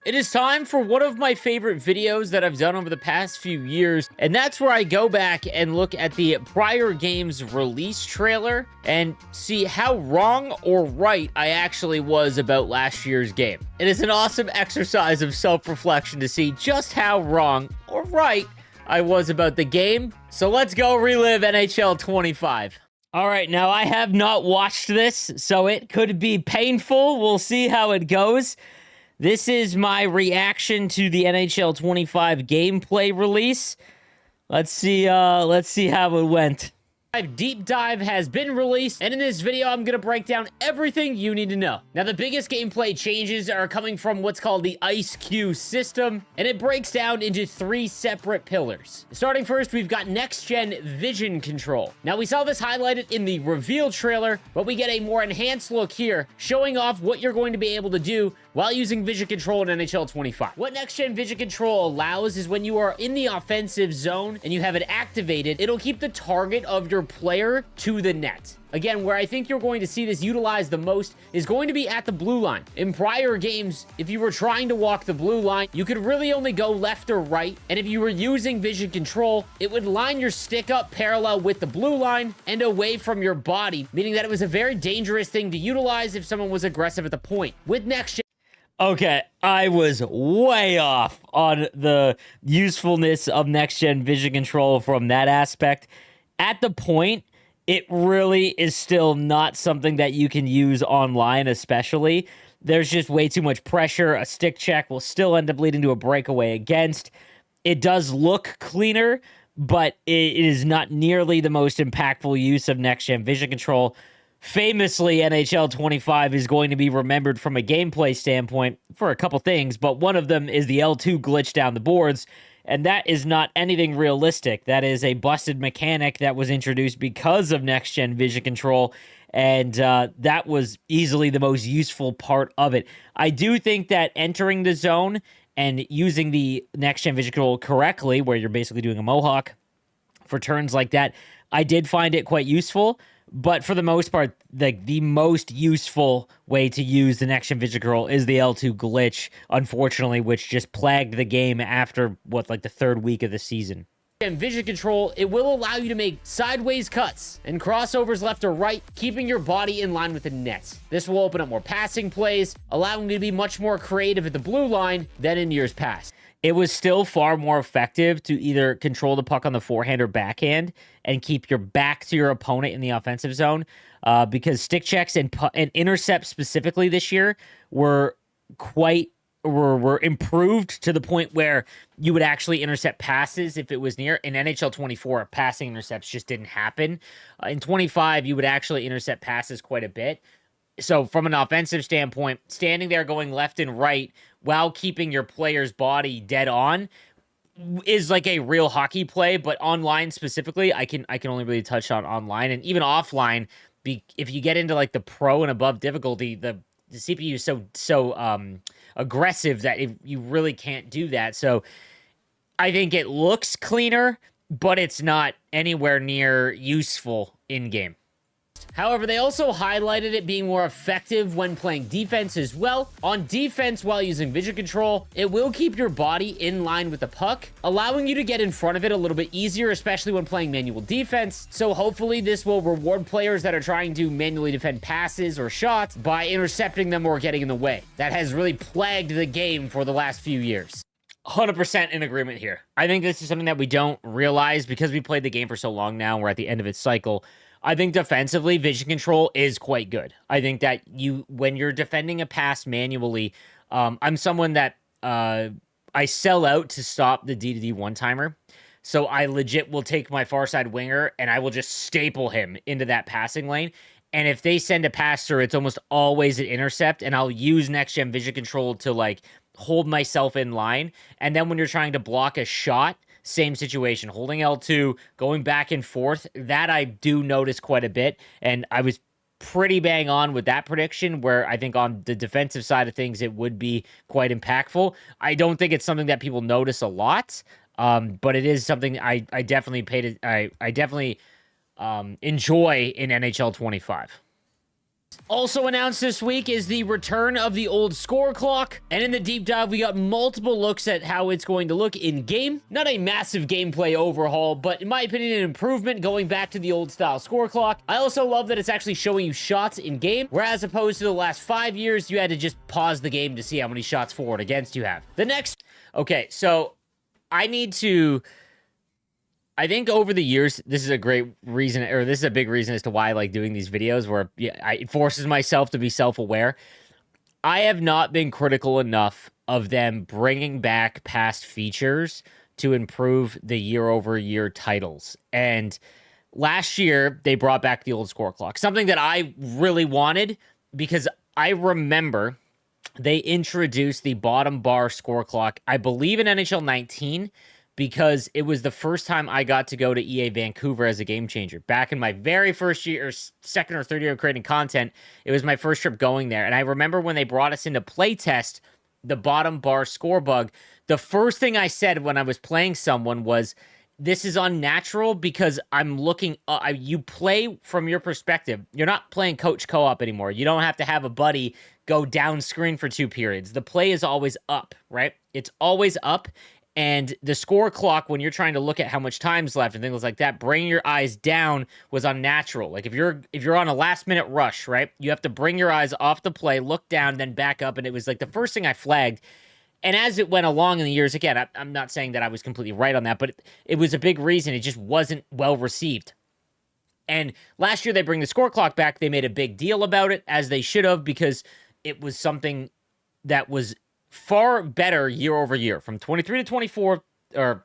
It is time for one of my favorite videos that I've done over the past few years, and that's where I go back and look at the prior game's release trailer and see how wrong or right I actually was about last year's game. It is an awesome exercise of self-reflection to see just how wrong or right I was about the game. So let's go relive NHL 25. All right, now I have not watched this, so it could be painful. We'll see how it goes. This is my reaction to the NHL 25 gameplay release. Let's see how it went. Deep Dive has been released, and in this video, I'm going to break down everything you need to know. Now, the biggest gameplay changes are coming from what's called the Ice Q system, and it breaks down into 3 separate pillars. Starting first, we've got next-gen vision control. Now, we saw this highlighted in the reveal trailer, but we get a more enhanced look here, showing off what you're going to be able to do while using vision control in NHL 25. What next-gen vision control allows is when you are in the offensive zone and you have it activated, it'll keep the target of your player to the net. Again, where I think you're going to see this utilized the most is going to be at the blue line. In prior games, if you were trying to walk the blue line, you could really only go left or right, and if you were using vision control, it would line your stick up parallel with the blue line and away from your body, meaning that it was a very dangerous thing to utilize if someone was aggressive at the point. With next gen, okay, I was way off on the usefulness of next-gen vision control from that aspect. At the point, it really is still not something that you can use online, especially. There's just way too much pressure. A stick check will still end up leading to a breakaway against. It does look cleaner, but it is not nearly the most impactful use of next-gen vision control. Famously, NHL 25 is going to be remembered from a gameplay standpoint for a couple things, but one of them is the L2 glitch down the boards, and that is not anything realistic. That is a busted mechanic that was introduced because of next-gen vision control, and that was easily the most useful part of it. I do think that entering the zone and using the next-gen vision control correctly, where you're basically doing a mohawk for turns like that, I did find it quite useful. But for the most part, the most useful way to use the next-gen vision control is the L2 glitch, unfortunately, which just plagued the game after, the 3rd week of the season. And vision control, it will allow you to make sideways cuts and crossovers left or right, keeping your body in line with the net. This will open up more passing plays, allowing you to be much more creative at the blue line than in years past. It was still far more effective to either control the puck on the forehand or backhand and keep your back to your opponent in the offensive zone, because stick checks and intercepts specifically this year were improved to the point where you would actually intercept passes if it was near. In NHL 24, passing intercepts just didn't happen. In 25, you would actually intercept passes quite a bit. So from an offensive standpoint, standing there going left and right while keeping your player's body dead on is like a real hockey play, but online specifically, I can only really touch on online, and even offline, if you get into like the pro and above difficulty, the CPU is so aggressive that you really can't do that. So I think it looks cleaner, but it's not anywhere near useful in game. However, they also highlighted it being more effective when playing defense as well. On defense, while using vision control, it will keep your body in line with the puck, allowing you to get in front of it a little bit easier, especially when playing manual defense. So hopefully this will reward players that are trying to manually defend passes or shots by intercepting them or getting in the way. That has really plagued the game for the last few years. 100% in agreement here. I think this is something that we don't realize because we played the game for so long now, and we're at the end of its cycle. I think defensively, vision control is quite good. I think that when you're defending a pass manually, I'm someone that I sell out to stop the D2D one-timer. So I legit will take my far side winger and I will just staple him into that passing lane. And if they send a pass through, it's almost always an intercept, and I'll use next-gen vision control to hold myself in line. And then when you're trying to block a shot, same situation, holding L2, going back and forth, that I do notice quite a bit, and I was pretty bang on with that prediction, where I think on the defensive side of things, it would be quite impactful. I don't think it's something that people notice a lot, but it is something I definitely enjoy in NHL 25. Also announced this week is the return of the old score clock, and in the deep dive, we got multiple looks at how it's going to look in-game. Not a massive gameplay overhaul, but in my opinion, an improvement going back to the old style score clock. I also love that it's actually showing you shots in-game, whereas opposed to the last 5 years, you had to just pause the game to see how many shots for and against you have. The next... Okay, so I think over the years, this is a great reason, or this is a big reason as to why I like doing these videos where it forces myself to be self-aware. I have not been critical enough of them bringing back past features to improve the year-over-year titles. And last year, they brought back the old score clock, something that I really wanted because I remember they introduced the bottom bar score clock, I believe in NHL 19, because it was the first time I got to go to EA Vancouver as a game changer. Back in my very first year, or second or third year of creating content, it was my first trip going there. And I remember when they brought us into playtest, the bottom bar score bug, the first thing I said when I was playing someone was, this is unnatural because I'm looking, you play from your perspective. You're not playing coach co-op anymore. You don't have to have a buddy go down screen for 2 periods. The play is always up, right? It's always up. And the score clock, when you're trying to look at how much time's left and things like that, bringing your eyes down was unnatural. Like if you're on a last minute rush, right? You have to bring your eyes off the play, look down, then back up. And it was like the first thing I flagged. And as it went along in the years, again, I'm not saying that I was completely right on that, but it was a big reason. It just wasn't well received. And last year they bring the score clock back. They made a big deal about it, as they should have, because it was something that was far better year over year. From 23 to 24, or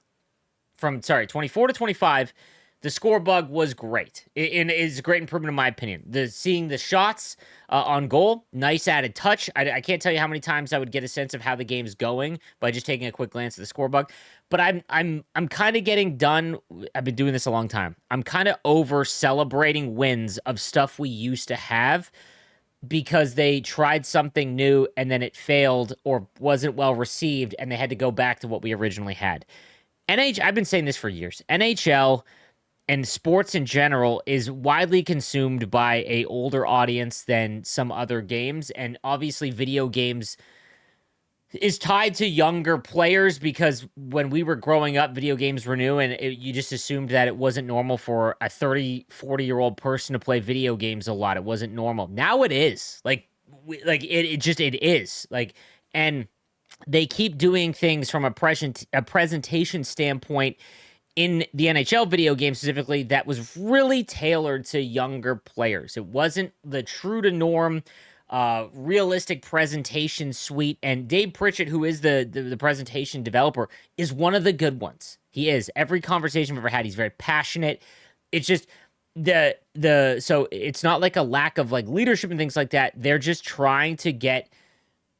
from 24 to 25, the score bug was great. And it's a great improvement in my opinion. Seeing the shots on goal, nice added touch. I can't tell you how many times I would get a sense of how the game's going by just taking a quick glance at the score bug. But I'm kind of getting done. I've been doing this a long time. I'm kind of over celebrating wins of stuff we used to have, because they tried something new and then it failed or wasn't well received and they had to go back to what we originally had. I've been saying this for years. NHL and sports in general is widely consumed by a older audience than some other games, and obviously video games is tied to younger players because when we were growing up, video games were new, and you just assumed that it wasn't normal for a 30, 40-year-old person to play video games a lot. It wasn't normal. Now it is. It is. And they keep doing things from a presentation standpoint in the NHL video game specifically that was really tailored to younger players. It wasn't the true to norm realistic presentation suite, and Dave Pritchett, who is the presentation developer, is one of the good ones. He is. Every conversation we've ever had, he's very passionate. It's just so it's not like a lack of like leadership and things like that. They're just trying to get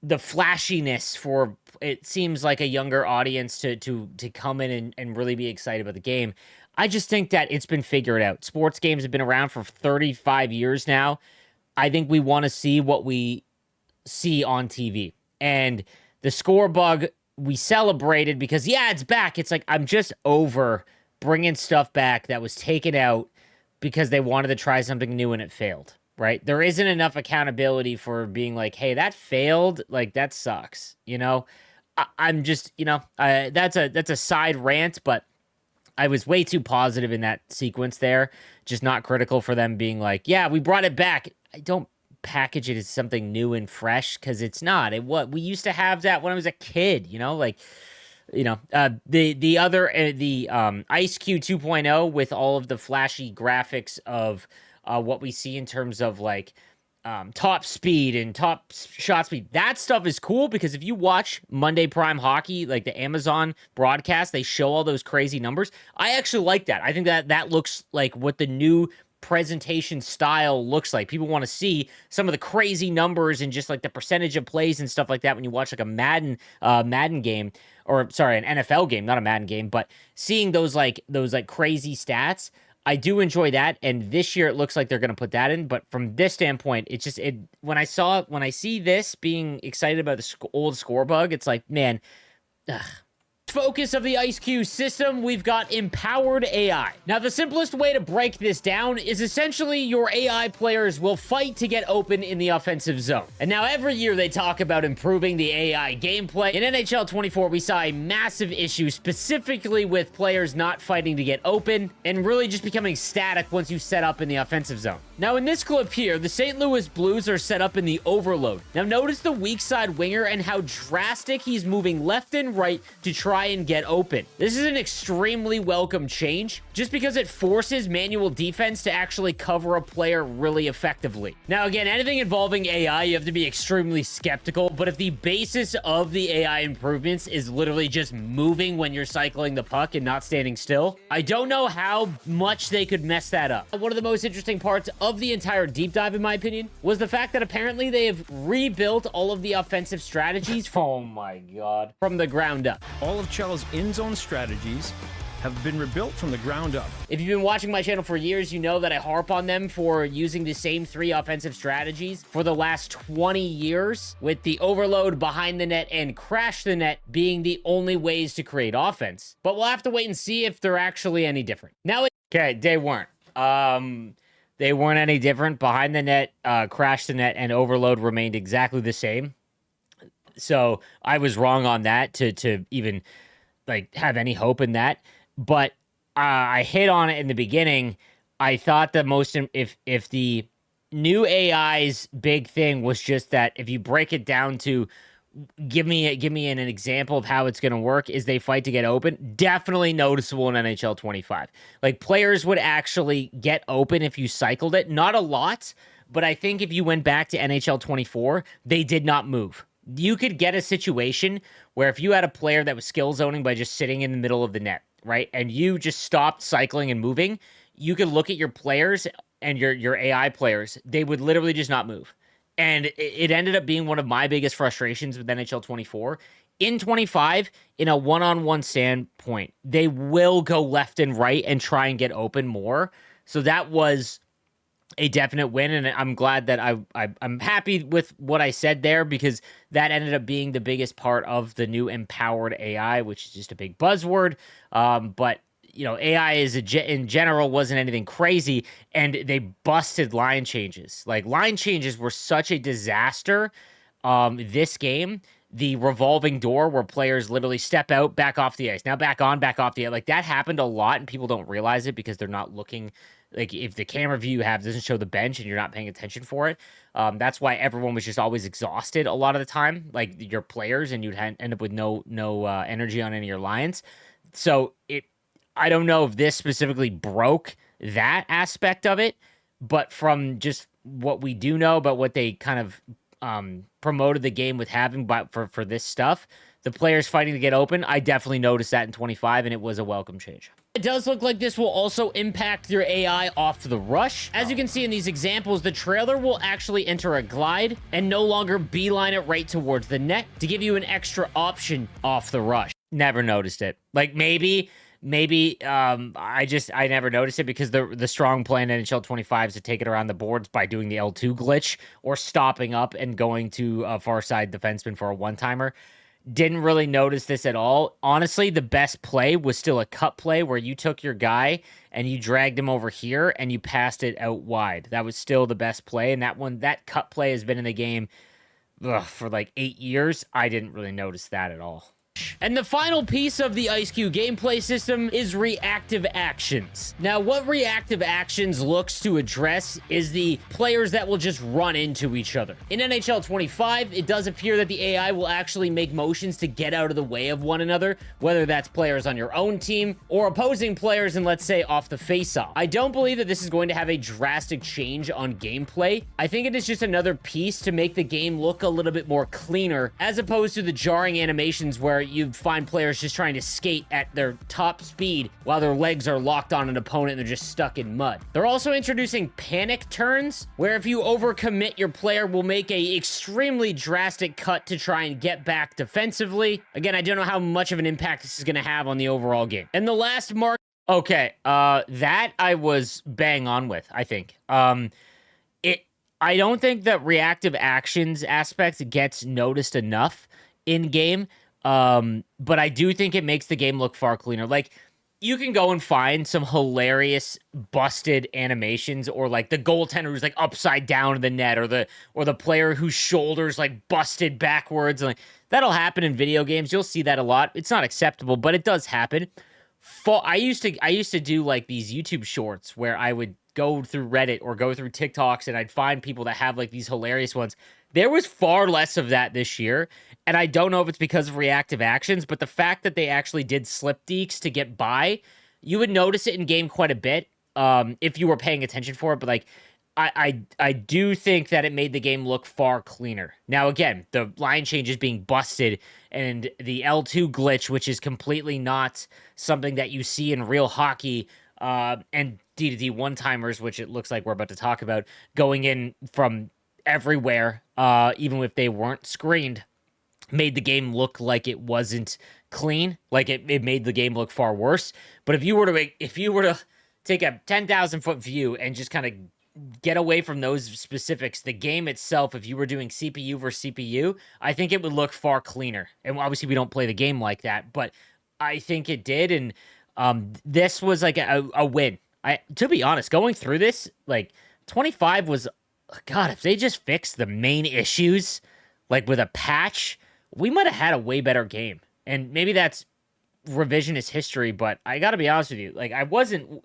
the flashiness for, it seems like, a younger audience to come in and really be excited about the game. I just think that it's been figured out. Sports games have been around for 35 years now. I think we want to see what we see on TV. And the score bug, we celebrated because, yeah, it's back. It's like, I'm just over bringing stuff back that was taken out because they wanted to try something new and it failed, right? There isn't enough accountability for being like, hey, that failed. Like, that sucks, you know? I'm just, that's a side rant, but I was way too positive in that sequence there. Just not critical for them being like, yeah, we brought it back. I don't package it as something new and fresh because it's not. We used to have that when I was a kid, the Ice Cube 2.0 with all of the flashy graphics of what we see in terms of like top speed and top shot speed. That stuff is cool because if you watch Monday Prime Hockey, like the Amazon broadcast, they show all those crazy numbers. I actually like that. I think that looks like what the new presentation style looks like. People want to see some of the crazy numbers and just like the percentage of plays and stuff like that when you watch like a Madden game, or sorry, an NFL game, not a Madden game, but seeing those crazy stats. I do enjoy that, and this year it looks like they're going to put that in. But from this standpoint, it's just when I see this being excited about the old score bug, it's like, man, ugh. Focus of the IceQ system, we've got empowered AI. Now, the simplest way to break this down is essentially your AI players will fight to get open in the offensive zone. And now every year they talk about improving the AI gameplay. In NHL 24, we saw a massive issue specifically with players not fighting to get open and really just becoming static once you set up in the offensive zone. Now, in this clip here, the St. Louis Blues are set up in the overload. Now, notice the weak side winger and how drastic he's moving left and right to try and get open. This is an extremely welcome change just because it forces manual defense to actually cover a player really effectively. Now, again, anything involving AI, you have to be extremely skeptical, but if the basis of the AI improvements is literally just moving when you're cycling the puck and not standing still, I don't know how much they could mess that up. One of the most interesting parts of the entire deep dive, in my opinion, was the fact that apparently they have rebuilt all of the offensive strategies oh my god, from the ground up. All of Cello's in-zone strategies have been rebuilt from the ground up. If you've been watching my channel for years, you know that I harp on them for using the same 3 offensive strategies for the last 20 years, with the overload, behind the net, and crash the net being the only ways to create offense. But we'll have to wait and see if they're actually any different. Now, okay, they weren't. They weren't any different. Behind the net, crash the net, and overload remained exactly the same. So I was wrong on that to even like have any hope in that. But I hit on it in the beginning. I thought the most if the new AI's big thing was just that if you break it down to give me an example of how it's going to work is they fight to get open, definitely noticeable in NHL 25. Like players would actually get open if you cycled it. Not a lot, but I think if you went back to NHL 24, they did not move. You could get a situation where if you had a player that was skill zoning by just sitting in the middle of the net, right? And you just stopped cycling and moving, you could look at your players and your AI players, they would literally just not move. And it ended up being one of my biggest frustrations with NHL 24. In 25, in a one-on-one standpoint, they will go left and right and try and get open more. So that was a definite win, and I'm glad that I'm happy with what I said there because that ended up being the biggest part of the new empowered AI, which is just a big buzzword. But you know, AI in general wasn't anything crazy, and they busted line changes. Like line changes were such a disaster. This game, the revolving door where players literally step out, back off the ice, now back on, back off the ice. Like that happened a lot, and people don't realize it because they're not looking. Like if the camera view you have doesn't show the bench and you're not paying attention for it, that's why everyone was just always exhausted a lot of the time, like your players, and you'd end up with no energy on any of your lines. So I don't know if this specifically broke that aspect of it, but from just what we do know about what they kind of promoted the game with having for this stuff, the players fighting to get open, I definitely noticed that in 25, and it was a welcome change. It does look like this will also impact your AI off the rush. As you can see in these examples, the trailer will actually enter a glide and no longer beeline it right towards the net to give you an extra option off the rush. Never noticed it. Like maybe I never noticed it because the strong play in NHL 25 is to take it around the boards by doing the L2 glitch or stopping up and going to a far side defenseman for a one-timer. Didn't really notice this at all. Honestly, the best play was still a cut play where you took your guy and you dragged him over here and you passed it out wide. That was still the best play, and that cut play has been in the game for like 8 years. I didn't really notice that at all. And the final piece of the IceQ gameplay system is reactive actions. Now, what reactive actions looks to address is the players that will just run into each other. In NHL 25, it does appear that the AI will actually make motions to get out of the way of one another, whether that's players on your own team or opposing players and let's say off the face-off. I don't believe that this is going to have a drastic change on gameplay. I think it is just another piece to make the game look a little bit more cleaner as opposed to the jarring animations where you find players just trying to skate at their top speed while their legs are locked on an opponent and they're just stuck in mud. They're also introducing panic turns, where if you overcommit, your player will make a extremely drastic cut to try and get back defensively. Again, I don't know how much of an impact this is going to have on the overall game. And the last mark, okay, that I was bang on with, I think. I don't think that reactive actions aspect gets noticed enough in game. But I do think it makes the game look far cleaner. Like, you can go and find some hilarious busted animations, or like the goaltender who's like upside down in the net, or the player whose shoulders like busted backwards. Like, that'll happen in video games. You'll see that a lot. It's not acceptable, but it does happen. I used to do like these YouTube shorts where I would go through Reddit or go through TikToks, and I'd find people that have like these hilarious ones. There was far less of that this year, and I don't know if it's because of reactive actions, but the fact that they actually did slip deeks to get by, you would notice it in game quite a bit, if you were paying attention for it. But like, I do think that it made the game look far cleaner. Now, again, the line change is being busted, and the L2 glitch, which is completely not something that you see in real hockey, and D2D one-timers, which it looks like we're about to talk about, going in from everywhere, even if they weren't screened, made the game look like it wasn't clean. Like, it made the game look far worse. But if you were to take a 10,000 foot view and just kind of get away from those specifics, the game itself, if you were doing CPU versus CPU, I think it would look far cleaner. And obviously we don't play the game like that, but I think it did. And this was like a win. To be honest, going through this, like, 25 was, God, if they just fixed the main issues, like with a patch, we might have had a way better game. And maybe that's revisionist history, but I gotta be honest with you, like, I wasn't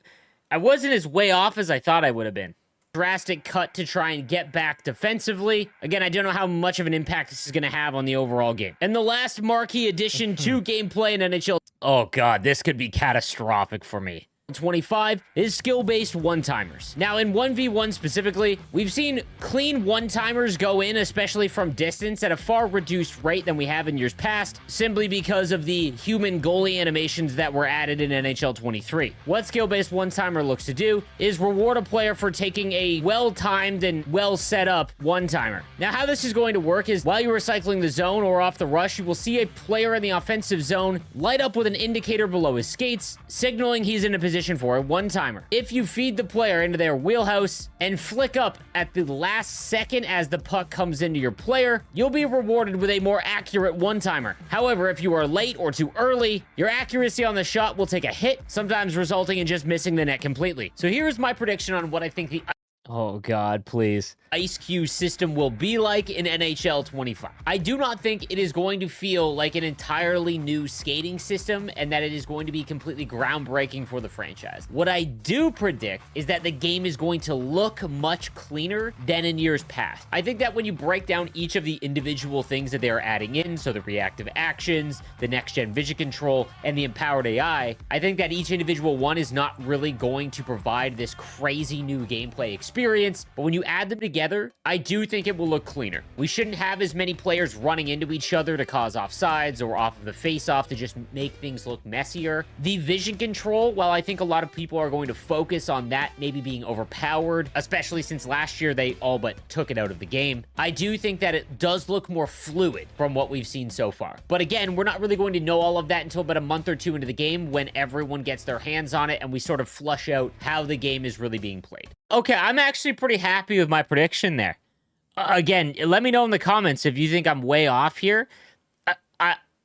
as way off as I thought I would have been. Drastic cut to try and get back defensively. Again, I don't know how much of an impact this is going to have on the overall game. And the last marquee addition to gameplay in NHL. Oh God, this could be catastrophic for me. 25 is skill-based one-timers. Now, in 1v1 specifically, we've seen clean one-timers go in, especially from distance, at a far reduced rate than we have in years past, simply because of the human goalie animations that were added in NHL 23. What skill-based one-timer looks to do is reward a player for taking a well-timed and well-set-up one-timer. Now, how this is going to work is, while you are cycling the zone or off the rush, you will see a player in the offensive zone light up with an indicator below his skates, signaling he's in a position for a one-timer. If you feed the player into their wheelhouse and flick up at the last second as the puck comes into your player, you'll be rewarded with a more accurate one-timer. However, if you are late or too early, your accuracy on the shot will take a hit, sometimes resulting in just missing the net completely. So here's my prediction on what I think the... Oh God, please. Ice Cube system will be like in NHL 25. I do not think it is going to feel like an entirely new skating system, and that it is going to be completely groundbreaking for the franchise. What I do predict is that the game is going to look much cleaner than in years past. I think that when you break down each of the individual things that they are adding in, so the reactive actions, the next-gen vision control, and the empowered AI, I think that each individual one is not really going to provide this crazy new gameplay experience, but when you add them together, I do think it will look cleaner. We shouldn't have as many players running into each other to cause offsides or off of the face-off to just make things look messier. The vision control, while I think a lot of people are going to focus on that maybe being overpowered, especially since last year they all but took it out of the game, I do think that it does look more fluid from what we've seen so far. But again, we're not really going to know all of that until about a month or two into the game, when everyone gets their hands on it and we sort of flush out how the game is really being played. Okay, I'm actually pretty happy with my prediction there. Again, let me know in the comments if you think I'm way off here.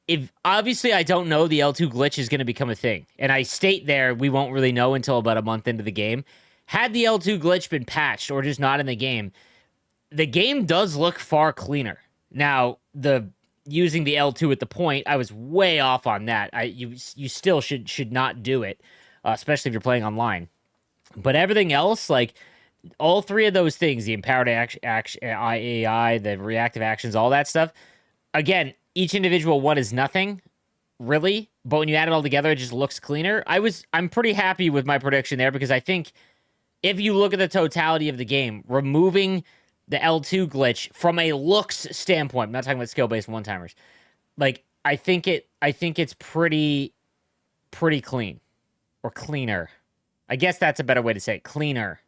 If obviously I don't know the L2 glitch is going to become a thing, and I state there we won't really know until about a month into the game. Had the L2 glitch been patched or just not in the game does look far cleaner. Now, using the L2 at the point, I was way off on that. You still should not do it, especially if you're playing online. But everything else, like all three of those things, the empowered AI, the reactive actions, all that stuff, again, each individual one is nothing, really. But when you add it all together, it just looks cleaner. I'm pretty happy with my prediction there, because I think if you look at the totality of the game, removing the L2 glitch from a looks standpoint, I'm not talking about skill-based one-timers, like, I think it's pretty clean, or cleaner. I guess that's a better way to say it. Cleaner.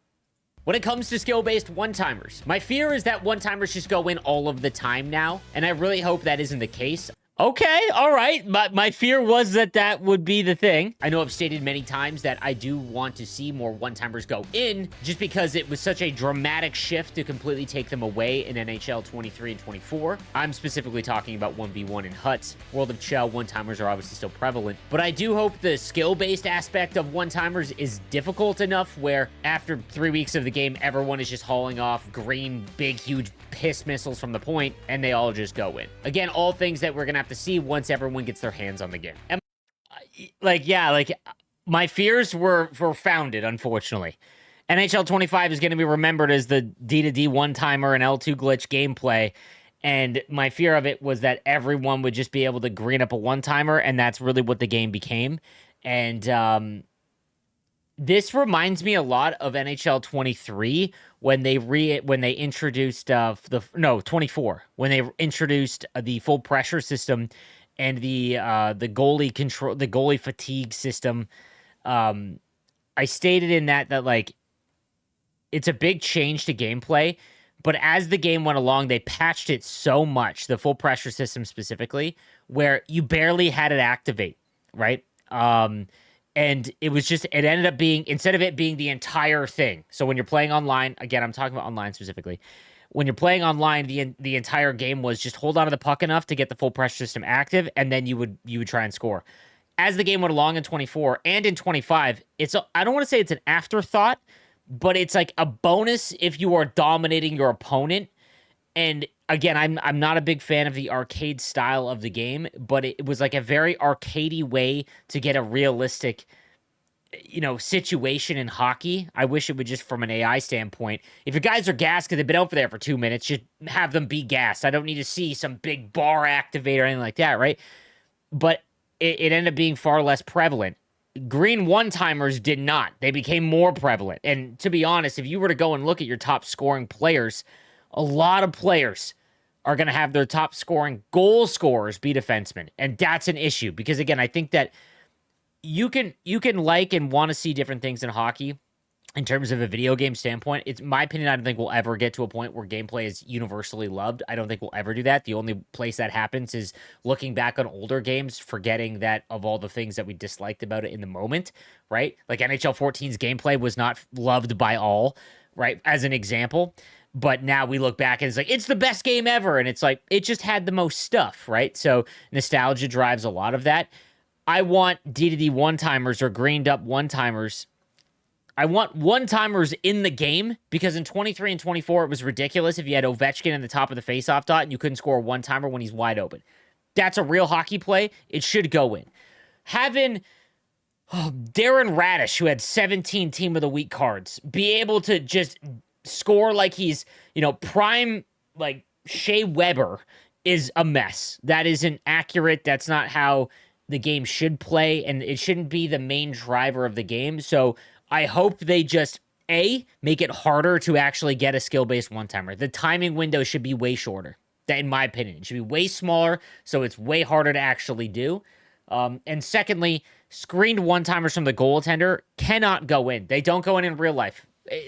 When it comes to skill-based one-timers, my fear is that one-timers just go in all of the time now, and I really hope that isn't the case. Okay, all right. My fear was that that would be the thing. I know I've stated many times that I do want to see more one-timers go in, just because it was such a dramatic shift to completely take them away in NHL 23 and 24. I'm specifically talking about 1v1 in huts. World of Chell, one-timers are obviously still prevalent, but I do hope the skill-based aspect of one-timers is difficult enough where after 3 weeks of the game, everyone is just hauling off green, big, huge piss missiles from the point, and they all just go in. Again, all things that we're gonna have to see once everyone gets their hands on the game. And, my fears were founded, unfortunately. NHL 25 is going to be remembered as the D2D one-timer and L2 glitch gameplay, and my fear of it was that everyone would just be able to green up a one-timer, and that's really what the game became. And this reminds me a lot of NHL 23 when they introduced 24 when they introduced the full pressure system and the goalie fatigue system. I stated in that like it's a big change to gameplay, but as the game went along, they patched it so much, the full pressure system specifically, where you barely had it activate, right? And it was just, it ended up being, instead of it being the entire thing. So when you're playing online, again, I'm talking about online specifically. When you're playing online, the entire game was just hold on to the puck enough to get the full pressure system active, and then you would try and score. As the game went along in 24 and in 25, I don't want to say it's an afterthought, but it's like a bonus if you are dominating your opponent. And again, I'm not a big fan of the arcade style of the game, but it was like a very arcadey way to get a realistic, situation in hockey. I wish it would just from an AI standpoint. If your guys are gassed because they've been out for there for 2 minutes, just have them be gassed. I don't need to see some big bar activate or anything like that, right? But it ended up being far less prevalent. Green one-timers did not. They became more prevalent. And to be honest, if you were to go and look at your top scoring players, a lot of players are going to have their top scoring goal scorers be defensemen. And that's an issue because, again, I think that you can like and want to see different things in hockey in terms of a video game standpoint. It's my opinion. I don't think we'll ever get to a point where gameplay is universally loved. I don't think we'll ever do that. The only place that happens is looking back on older games, forgetting that of all the things that we disliked about it in the moment, right? Like NHL 14's gameplay was not loved by all, right? As an example. But now we look back and it's like, it's the best game ever. And it's like, it just had the most stuff, right? So nostalgia drives a lot of that. I want D2D one-timers or greened up one-timers. I want one-timers in the game because in 23 and 24, it was ridiculous if you had Ovechkin in the top of the faceoff dot and you couldn't score a one-timer when he's wide open. That's a real hockey play. It should go in. Having Darren Radish, who had 17 Team of the Week cards, be able to just score like he's, prime, like Shea Weber is a mess. That isn't accurate. That's not how the game should play, and it shouldn't be the main driver of the game. So I hope they just, make it harder to actually get a skill-based one-timer. The timing window should be way shorter, in my opinion. It should be way smaller, so it's way harder to actually do. And secondly, screened one-timers from the goaltender cannot go in. They don't go in real life.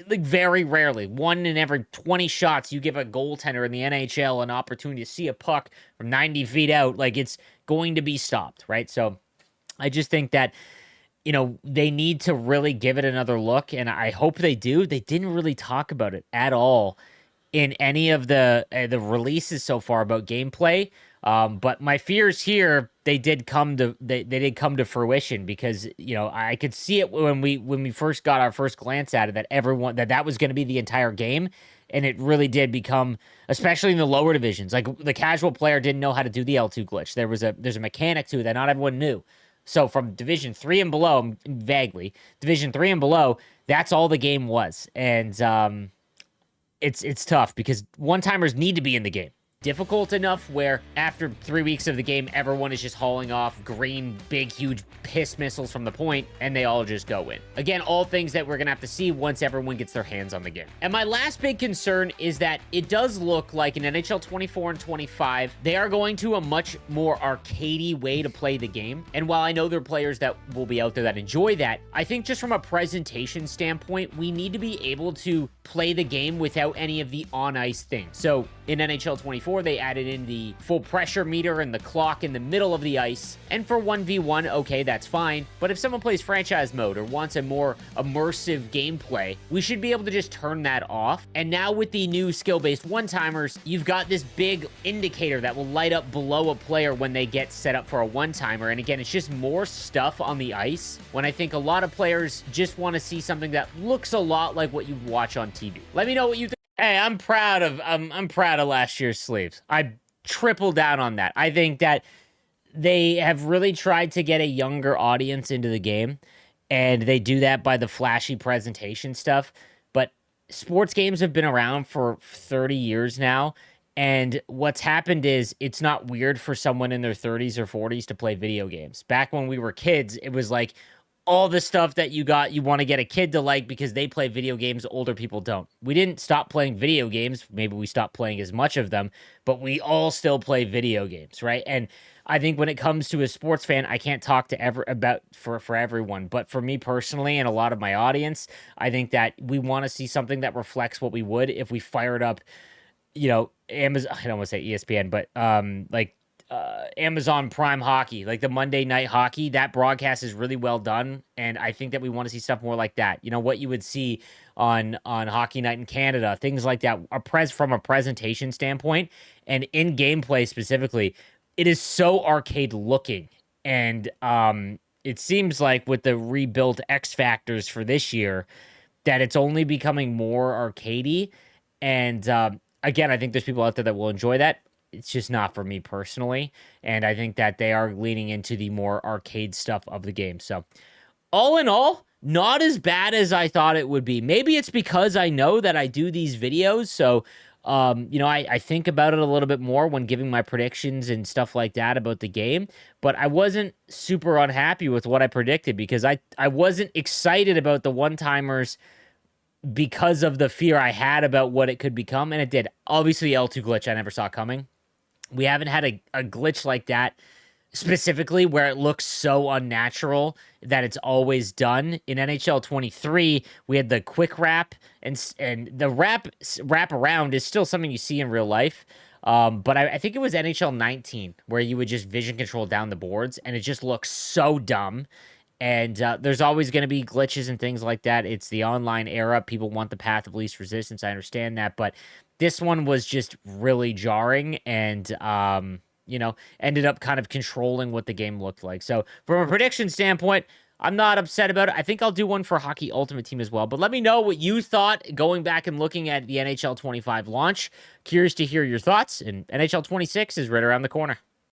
Like very rarely. 1 in every 20 shots you give a goaltender in the NHL an opportunity to see a puck from 90 feet out, like it's going to be stopped, right? So I just think that, they need to really give it another look, and I hope they do. They didn't really talk about it at all in any of the releases so far about gameplay. But my fears here, they did come to fruition because, I could see it when we first got our first glance at it, that that was going to be the entire game. And it really did become, especially in the lower divisions, like the casual player didn't know how to do the L2 glitch. There's a mechanic to it that not everyone knew. So from Division 3 and below, vaguely, Division 3 and below, that's all the game was. And it's tough because one-timers need to be in the game. Difficult enough where after 3 weeks of the game, everyone is just hauling off green, big, huge piss missiles from the point, and they all just go in. Again, all things that we're going to have to see once everyone gets their hands on the game. And my last big concern is that it does look like in NHL 24 and 25, they are going to a much more arcadey way to play the game. And while I know there are players that will be out there that enjoy that, I think just from a presentation standpoint, we need to be able to play the game without any of the on-ice things. So in NHL 25, 24, they added in the full pressure meter and the clock in the middle of the ice. And for 1v1, okay, that's fine. But if someone plays franchise mode or wants a more immersive gameplay, we should be able to just turn that off. And now with the new skill-based one-timers, you've got this big indicator that will light up below a player when they get set up for a one-timer. And again, it's just more stuff on the ice when I think a lot of players just want to see something that looks a lot like what you watch on TV. Let me know what you think. Hey, I'm proud of last year's sleeves. I triple down on that. I think that they have really tried to get a younger audience into the game, and they do that by the flashy presentation stuff. But sports games have been around for 30 years now, and what's happened is it's not weird for someone in their 30s or 40s to play video games. Back when we were kids, it was like all the stuff that you want to get a kid to like because they play video games, older people don't. We didn't stop playing video games. Maybe we stopped playing as much of them, but we all still play video games, right? And I think when it comes to a sports fan, I can't talk to for everyone, but for me personally and a lot of my audience, I think that we want to see something that reflects what we would if we fired up, Amazon, I don't want to say ESPN, but Amazon Prime Hockey, like the Monday Night Hockey, that broadcast is really well done, and I think that we want to see stuff more like that. What you would see on Hockey Night in Canada, things like that, from a presentation standpoint, and in gameplay specifically, it is so arcade looking, and it seems like with the rebuilt X Factors for this year, that it's only becoming more arcadey, and again, I think there's people out there that will enjoy that. It's just not for me personally, and I think that they are leaning into the more arcade stuff of the game. So, all in all, not as bad as I thought it would be. Maybe it's because I know that I do these videos, so I think about it a little bit more when giving my predictions and stuff like that about the game, but I wasn't super unhappy with what I predicted because I wasn't excited about the one-timers because of the fear I had about what it could become, and it did. Obviously, L2 glitch I never saw coming. We haven't had a glitch like that specifically where it looks so unnatural that it's always done. In NHL 23, we had the quick wrap, and the wrap around is still something you see in real life. But I think it was NHL 19 where you would just vision control down the boards, and it just looks so dumb. And there's always going to be glitches and things like that. It's the online era. People want the path of least resistance. I understand that. But this one was just really jarring and, ended up kind of controlling what the game looked like. So from a prediction standpoint, I'm not upset about it. I think I'll do one for Hockey Ultimate Team as well. But let me know what you thought going back and looking at the NHL 25 launch. Curious to hear your thoughts. And NHL 26 is right around the corner.